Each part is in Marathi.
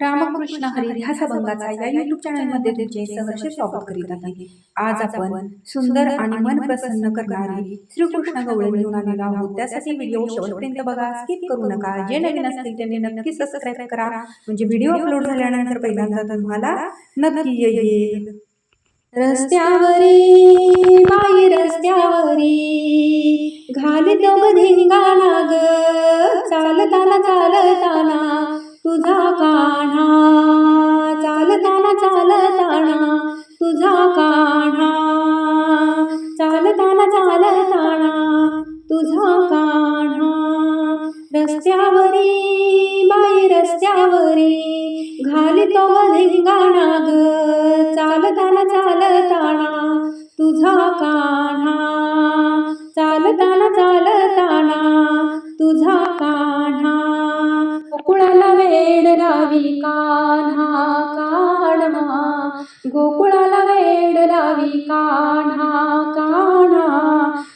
रामकृष्ण हरी ध्यास अभंगाचा या युट्यूब चॅनलमध्ये तुमचे सहर्ष स्वागत करीत आहे। आज आपण सुंदर आणि मन प्रसन्न करणारी श्रीकृष्ण गवळणी घेऊन आलेलो आहोत। त्यासाठी व्हिडिओ शेवटपर्यंत बघा, स्किप करू नका। जे नवीन असतील त्यांनी नक्की सबस्क्राइब करा, म्हणजे व्हिडिओ अपलोड झाल्यानंतर पहिल्यांदा तुम्हाला नक्की येईल। रस्त्यावरी बाई रस्त्यावरी घालितो धिंगाणा ग, चालताना चालताना तुझा कान्हा, चालताना चालताना तुझा कान्हा, चालताना चालताना तुझा कान्हा। रस्त्यावरी बाई रस्त्यावरी घालितो धिंगाणा ग, चालताना चालताना तुझा कान्हा, चालताना चालताना तुझा कान्हा। गोकुळाला वेड लावी कान्हा कान्हा, गोकुळाला वेड लावी कान्हा कान्हा,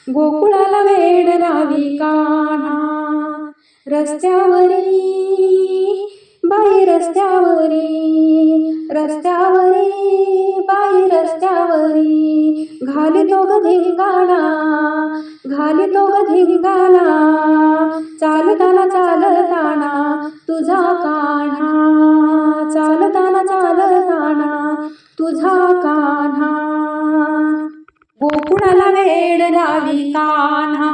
गोकुळाला वेड लावी कान्हा। रस्त्यावरी बाई रस्त्यावरी, रस्त्यावरी बाई रस्त्यावरी घालितो धिंगाणा, घालितो धिंगाणा, चालताना चालताना तुझा कान्हा, चालताना चालताना तुझा कान्हा। गोकुळाला वेड लावी कान्हा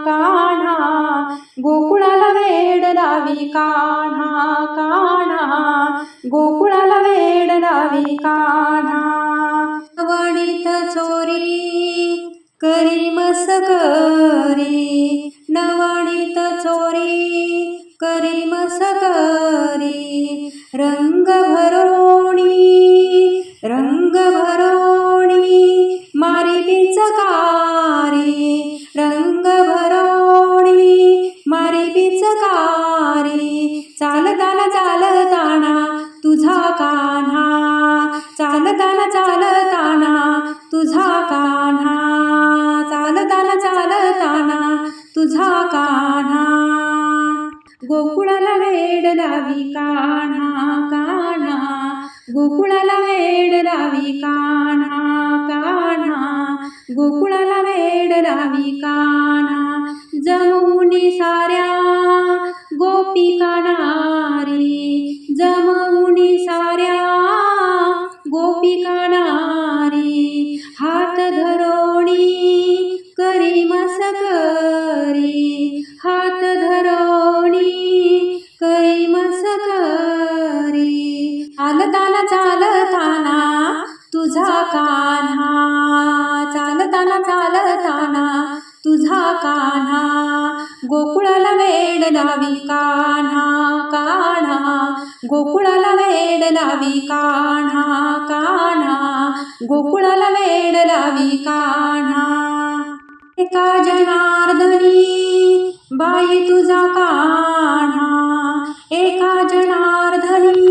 कान्हा, गोकुळाला वेड लावी कान्हा कान्हा, गोकुळाला वेड लावी कान्हा। नवणीत चोरी करी मस्करी, नवणीत चोरी करी मस्करी, रंग भरोणी, रंग भरोणी मारी पिचकारी, रंग भरोणी मारी पिचकारी। चालताना चालताना तुझा कान्हा, चालताना चालताना तुझा कान्हा, चालताना चालताना तुझा कान्हा। गोकुळाला वेड लावी कान्हा कान्हा, गोकुळाला वेड लावी कान्हा कान्हा, गोकुळाला वेड लावी कान्हा। जमुनी साऱ्या गोपिका नारी, जमुनी साऱ्या गोपिका नारी, हात धरोणी करी मस्करी, हात धरोणी करी मस्करी। चालताना चालताना तुझा कान्हा, चालताना चालताना तुझा कान्हा। गोकुळाला वेड लावी कान्हा कान्हा, गोकुळाला वेड लावी कान्हा कान्हा, गोकुळाला वेड लावी कान्हा। एका जनार्दनी बाई तुझा कान्हा, एका जनार्दनी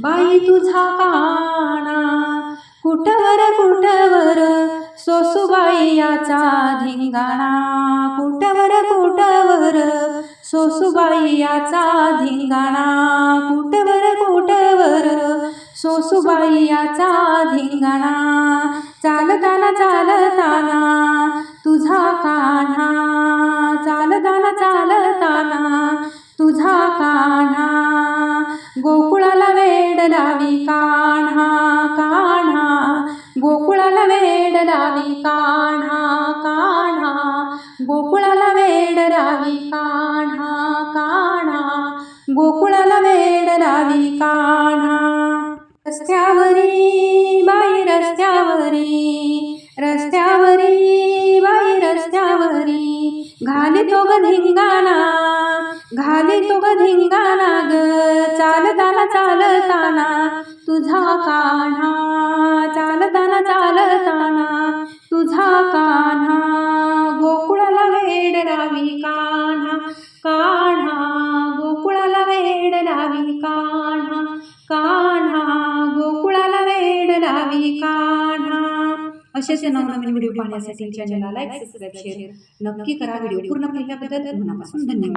बाई तुझा कान्हा। कुटवर कुटवर सोसूबाई याचा धिंगाणा, कुटवर कुटवर सोसूबाई याचा धिंगाणा, कुटवर कुटवर सोसूबाई याचा धिंगाणा। चालताना चालताना तुझा कान्हा, चालताना चालताना तुझा कान्हा। गोकुळाला वेड लावी कान्हा कान्हा, गोकुळाला वेड लावी कान्हा कान्हा, गोकुळाला वेड लावी कान्हा कान्हा, गोकुळाला वेड लावी कान्हा। रस्त्यावरी बाई रस्त्यावरी, रस्त्यावरी बाई रस्त्यावरी घालितो धिंगाणा, घालितो धिंगाणा ग, चालताना चालताना तुझा कान्हा, चालताना चालताना तुझा कान्हा। गोकुळाला वेड लावी कान्हा कान्हा, गोकुळाला वेड लावी कान्हा कान्हा, गोकुळाला वेड लावी कान्हा। असेच नवनवीन व्हिडिओ पाहण्यासाठी चॅनलला लाईक, सबस्क्राइब, शेअर नक्की करा। व्हिडिओ पूर्ण पाहिल्याबद्दल मनापासून धन्यवाद।